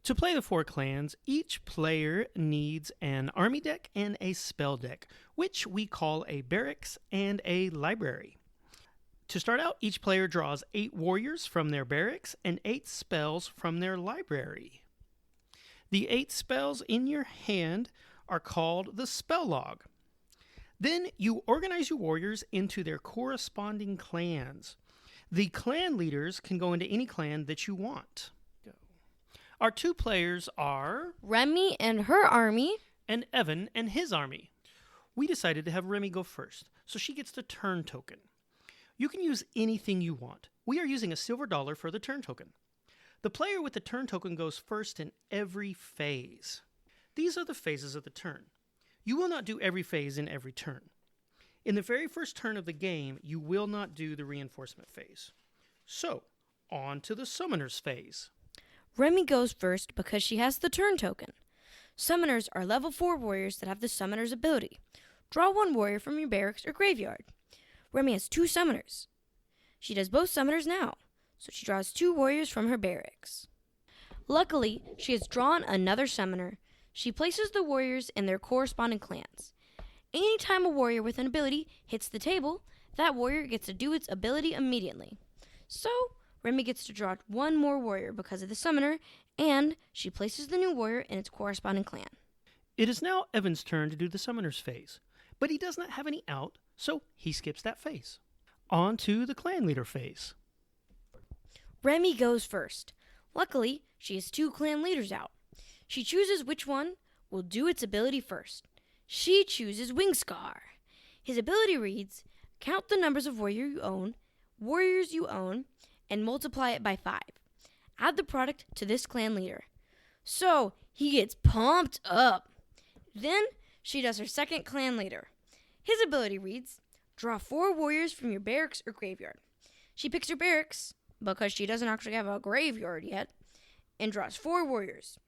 To play the four clans, each player needs an army deck and a spell deck, which we call a barracks and a library. To start out, each player draws 8 warriors from their barracks and 8 spells from their library. The 8 spells in your hand are called the spell log. Then you organize your warriors into their corresponding clans. The clan leaders can go into any clan that you want. Our 2 players are Remy and her army, and Evan and his army. We decided to have Remy go first, so she gets the turn token. You can use anything you want. We are using a silver dollar for the turn token. The player with the turn token goes first in every phase. These are the phases of the turn. You will not do every phase in every turn. In the very first turn of the game, you will not do the reinforcement phase. So, on to the summoners phase. Remy goes first because she has the turn token. Summoners are level 4 warriors that have the summoner's ability. Draw 1 warrior from your barracks or graveyard. Remy has 2 summoners. She does both summoners now, so she draws 2 warriors from her barracks. Luckily, she has drawn another summoner. She places the warriors in their corresponding clans. Anytime a warrior with an ability hits the table, that warrior gets to do its ability immediately. So, Remy gets to draw 1 more warrior because of the summoner, and she places the new warrior in its corresponding clan. It is now Evan's turn to do the summoners phase, but he does not have any out, so he skips that phase. On to the clan leader phase. Remy goes first. Luckily, she has 2 clan leaders out. She chooses which one will do its ability first. She chooses Wingscar. His ability reads, count the numbers of warriors you own, and multiply it by 5. Add the product to this clan leader. So, he gets pumped up. Then, she does her second clan leader. His ability reads, draw 4 warriors from your barracks or graveyard. She picks her barracks, because she doesn't actually have a graveyard yet, and draws 4 warriors,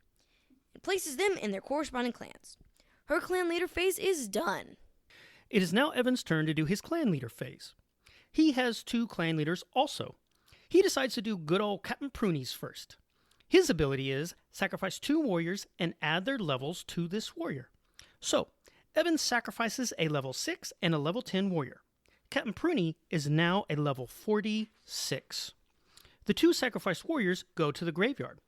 and places them in their corresponding clans. Her clan leader phase is done. It is now Evan's turn to do his clan leader phase. He has 2 clan leaders also. He decides to do good old Captain Pruny's first. His ability is sacrifice 2 warriors and add their levels to this warrior. So, Evan sacrifices a level 6 and a level 10 warrior. Captain Pruny is now a level 46. The 2 sacrificed warriors go to the graveyard.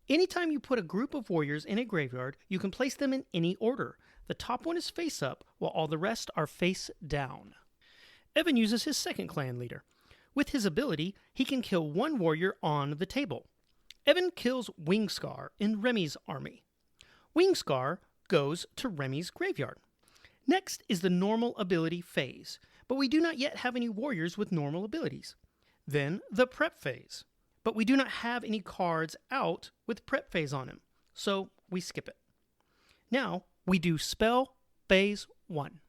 Anytime you put a group of warriors in a graveyard, you can place them in any order. The top one is face up, while all the rest are face down. Evan uses his second clan leader. With his ability, he can kill 1 warrior on the table. Evan kills Wingscar in Remy's army. Wingscar goes to Remy's graveyard. Next is the normal ability phase, but we do not yet have any warriors with normal abilities. Then the prep phase, but we do not have any cards out with prep phase on them, so we skip it. Now we do spell phase 1.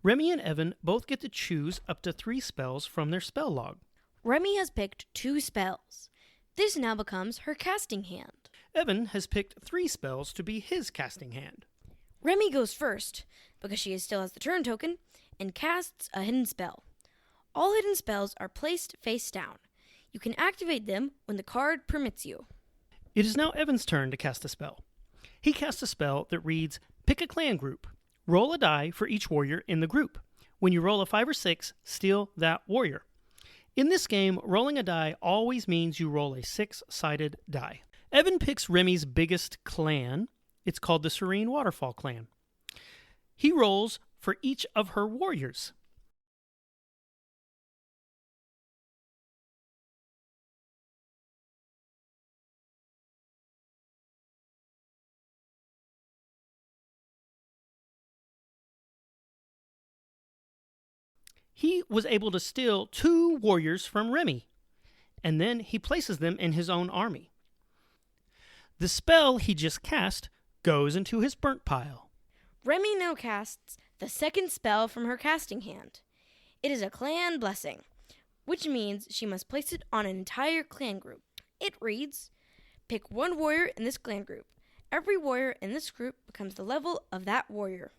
Remy and Evan both get to choose up to 3 spells from their spell log. Remy has picked 2 spells. This now becomes her casting hand. Evan has picked 3 spells to be his casting hand. Remy goes first, because she still has the turn token, and casts a hidden spell. All hidden spells are placed face down. You can activate them when the card permits you. It is now Evan's turn to cast a spell. He casts a spell that reads, pick a clan group. Roll a die for each warrior in the group. When you roll a 5 or 6, steal that warrior. In this game, rolling a die always means you roll a 6-sided die. Evan picks Remy's biggest clan. It's called the Serene Waterfall clan. He rolls for each of her warriors. He was able to steal 2 warriors from Remy, and then he places them in his own army. The spell he just cast goes into his burnt pile. Remy now casts the second spell from her casting hand. It is a clan blessing, which means she must place it on an entire clan group. It reads, pick 1 warrior in this clan group. Every warrior in this group becomes the level of that warrior.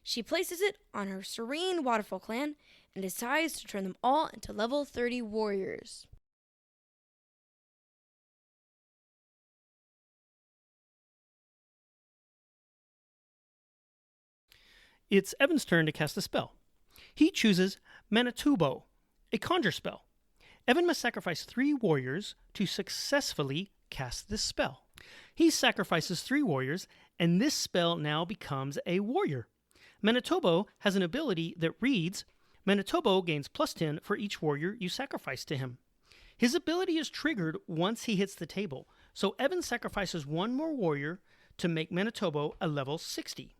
She places it on her Serene Waterfall clan and decides to turn them all into level 30 warriors. It's Evan's turn to cast a spell. He chooses Manitobo, a conjure spell. Evan must sacrifice 3 warriors to successfully cast this spell. He sacrifices 3 warriors, and this spell now becomes a warrior. Manitobo has an ability that reads, Manitobo gains +10 for each warrior you sacrifice to him. His ability is triggered once he hits the table, so Evan sacrifices 1 more warrior to make Manitobo a level 60.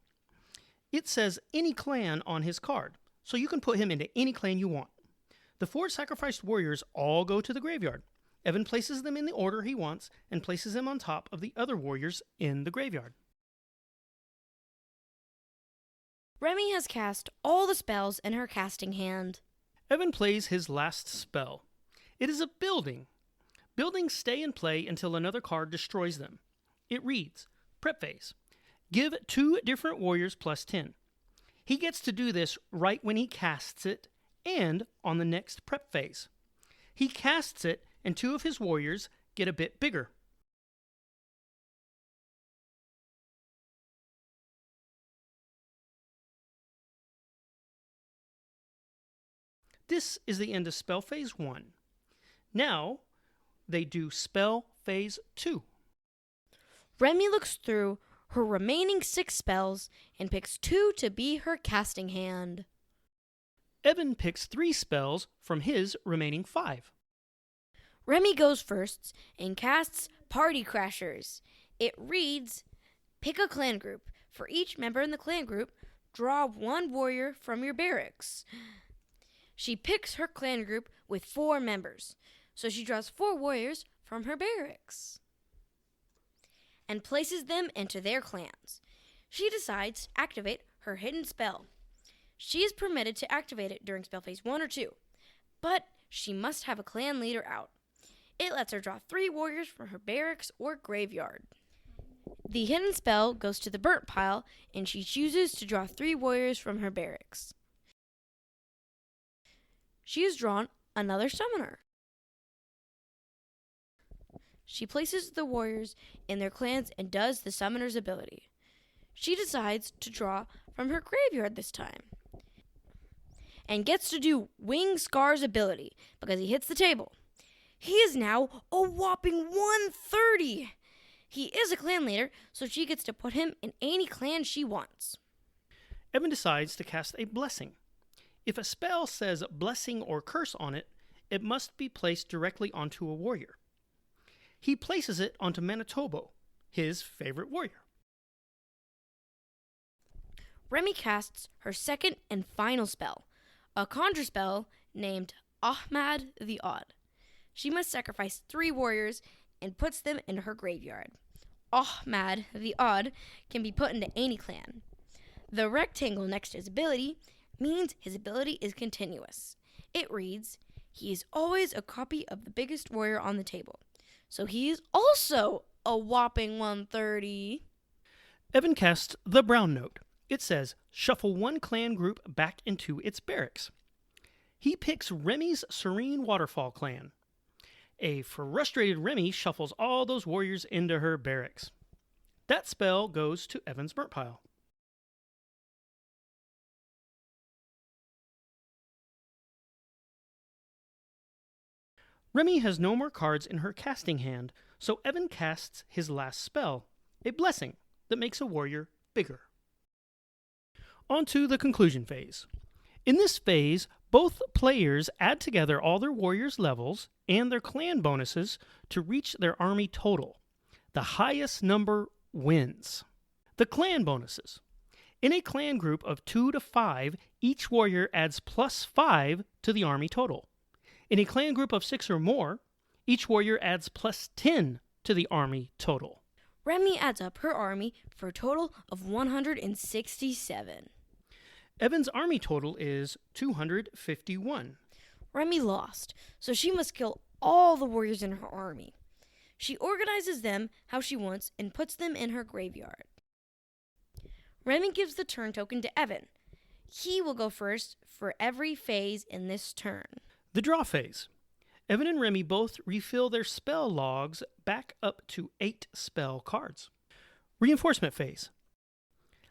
It says any clan on his card, so you can put him into any clan you want. The 4 sacrificed warriors all go to the graveyard. Evan places them in the order he wants and places them on top of the other warriors in the graveyard. Remy has cast all the spells in her casting hand. Evan plays his last spell. It is a building. Buildings stay in play until another card destroys them. It reads, Prep Phase. Give 2 different warriors +10. He gets to do this right when he casts it and on the next prep phase. He casts it and 2 of his warriors get a bit bigger. This is the end of spell phase 1. Now they do spell phase 2. Remy looks through her remaining 6 spells and picks 2 to be her casting hand. Evan picks 3 spells from his remaining 5. Remy goes first and casts Party Crashers. It reads, pick a clan group. For each member in the clan group, draw 1 warrior from your barracks. She picks her clan group with 4 members, so she draws 4 warriors from her barracks and places them into their clans. She decides to activate her hidden spell. She is permitted to activate it during spell phase 1 or 2, but she must have a clan leader out. It lets her draw 3 warriors from her barracks or graveyard. The hidden spell goes to the burnt pile, and she chooses to draw 3 warriors from her barracks. She has drawn another summoner. She places the warriors in their clans and does the summoner's ability. She decides to draw from her graveyard this time and gets to do Wing Scar's ability because he hits the table. He is now a whopping 130. He is a clan leader, so she gets to put him in any clan she wants. Evan decides to cast a blessing. If a spell says blessing or curse on it, it must be placed directly onto a warrior. He places it onto Manitobo, his favorite warrior. Remy casts her second and final spell, a conjure spell named Ahmad the Odd. She must sacrifice 3 warriors and puts them in her graveyard. Ahmad the Odd can be put into any clan. The rectangle next to his ability means his ability is continuous. It reads, he is always a copy of the biggest warrior on the table. So he is also a whopping 130. Evan casts the brown note. It says, shuffle 1 clan group back into its barracks. He picks Remy's Serene Waterfall clan. A frustrated Remy shuffles all those warriors into her barracks. That spell goes to Evan's burnt pile. Remy has no more cards in her casting hand, so Evan casts his last spell, a blessing that makes a warrior bigger. On to the conclusion phase. In this phase, both players add together all their warriors' levels and their clan bonuses to reach their army total. The highest number wins. The clan bonuses. In a clan group of 2 to 5, each warrior adds +5 to the army total. In a clan group of 6 or more, each warrior adds +10 to the army total. Remy adds up her army for a total of 167. Evan's army total is 251. Remy lost, so she must kill all the warriors in her army. She organizes them how she wants and puts them in her graveyard. Remy gives the turn token to Evan. He will go first for every phase in this turn. The draw phase. Evan and Remy both refill their spell logs back up to 8 spell cards. Reinforcement phase.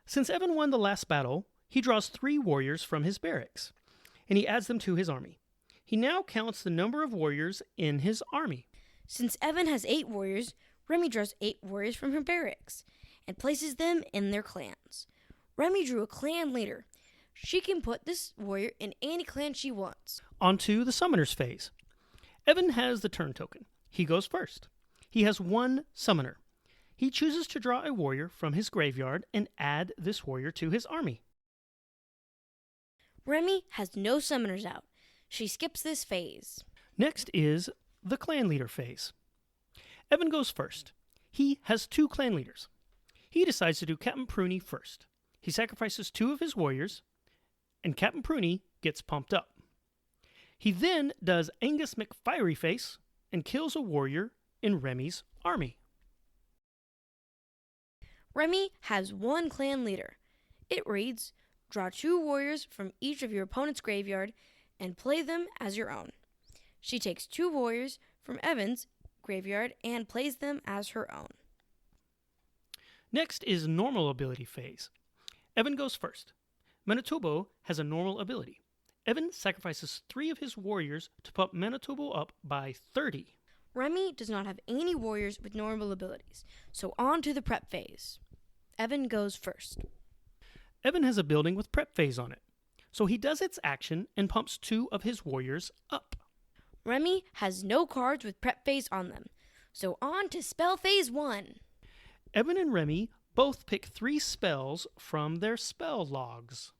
Since Evan won the last battle, he draws 3 warriors from his barracks, and he adds them to his army. He now counts the number of warriors in his army. Since Evan has 8 warriors, Remy draws 8 warriors from her barracks and places them in their clans. Remy drew a clan leader. She can put this warrior in any clan she wants. On to the summoner's phase. Evan has the turn token. He goes first. He has 1 summoner. He chooses to draw a warrior from his graveyard and add this warrior to his army. Remy has no summoners out. She skips this phase. Next is the clan leader phase. Evan goes first. He has 2 clan leaders. He decides to do Captain Pruny first. He sacrifices 2 of his warriors, and Captain Pruny gets pumped up. He then does Angus McFieryface and kills a warrior in Remy's army. Remy has 1 clan leader. It reads, draw 2 warriors from each of your opponent's graveyard and play them as your own. She takes 2 warriors from Evan's graveyard and plays them as her own. Next is normal ability phase. Evan goes first. Manitobo has a normal ability. Evan sacrifices 3 of his warriors to pump Manitobo up by 30. Remy does not have any warriors with normal abilities, so on to the prep phase. Evan goes first. Evan has a building with prep phase on it, so he does its action and pumps 2 of his warriors up. Remy has no cards with prep phase on them, so on to spell phase 1. Evan and Remy both pick 3 spells from their spell logs.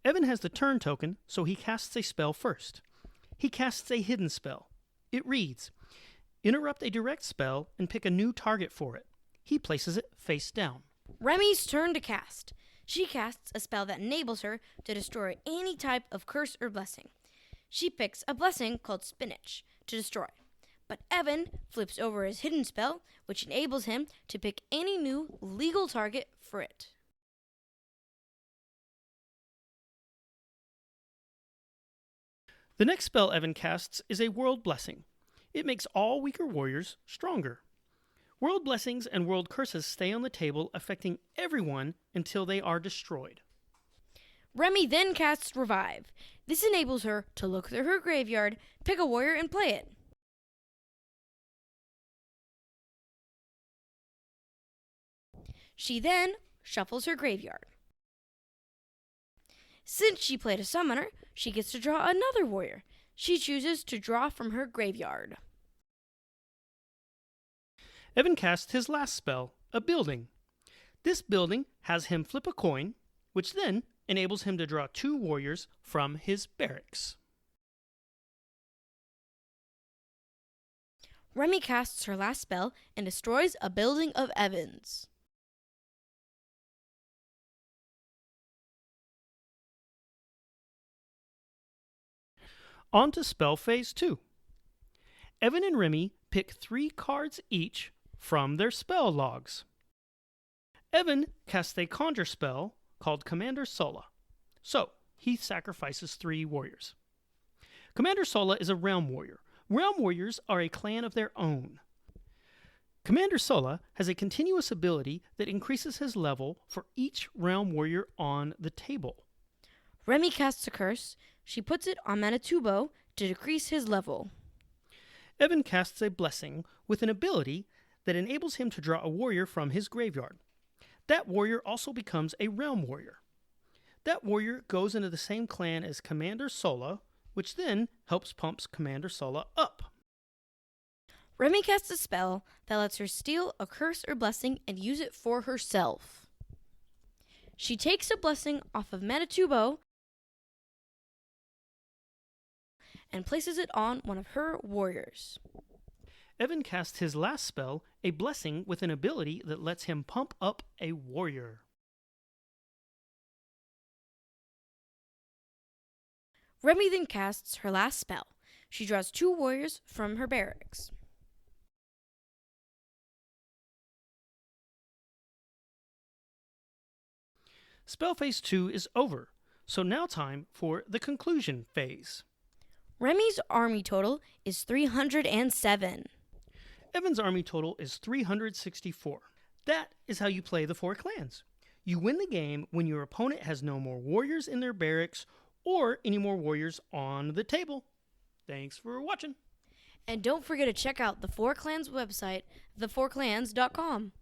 Evan has the turn token, so he casts a spell first. He casts a hidden spell. It reads, interrupt a direct spell and pick a new target for it. He places it face down. Remy's turn to cast. She casts a spell that enables her to destroy any type of curse or blessing. She picks a blessing called Spinach to destroy. But Evan flips over his hidden spell, which enables him to pick any new legal target for it. The next spell Evan casts is a World Blessing. It makes all weaker warriors stronger. World Blessings and World Curses stay on the table, affecting everyone until they are destroyed. Remy then casts Revive. This enables her to look through her graveyard, pick a warrior, and play it. She then shuffles her graveyard. Since she played a summoner, she gets to draw another warrior. She chooses to draw from her graveyard. Evan casts his last spell, a Building. This building has him flip a coin, which then enables him to draw 2 warriors from his barracks. Remy casts her last spell and destroys a building of Evan's. On to spell phase 2. Evan and Remy pick 3 cards each from their spell logs. Evan casts a conjure spell called Commander Sola, so he sacrifices 3 warriors. Commander Sola is a realm warrior. Realm warriors are a clan of their own. Commander Sola has a continuous ability that increases his level for each realm warrior on the table. Remy casts a curse. She puts it on Manitobo to decrease his level. Evan casts a blessing with an ability that enables him to draw a warrior from his graveyard. That warrior also becomes a realm warrior. That warrior goes into the same clan as Commander Sola, which then helps pumps Commander Sola up. Remy casts a spell that lets her steal a curse or blessing and use it for herself. She takes a blessing off of Manitobo and places it on one of her warriors. Evan casts his last spell, a blessing with an ability that lets him pump up a warrior. Remy then casts her last spell. She draws 2 warriors from her barracks. Spell phase 2 is over, so now time for the conclusion phase. Remy's army total is 307. Evan's army total is 364. That is how you play the 4 clans. You win the game when your opponent has no more warriors in their barracks or any more warriors on the table. Thanks for watching. And don't forget to check out the 4 Clans website, the4clans.com.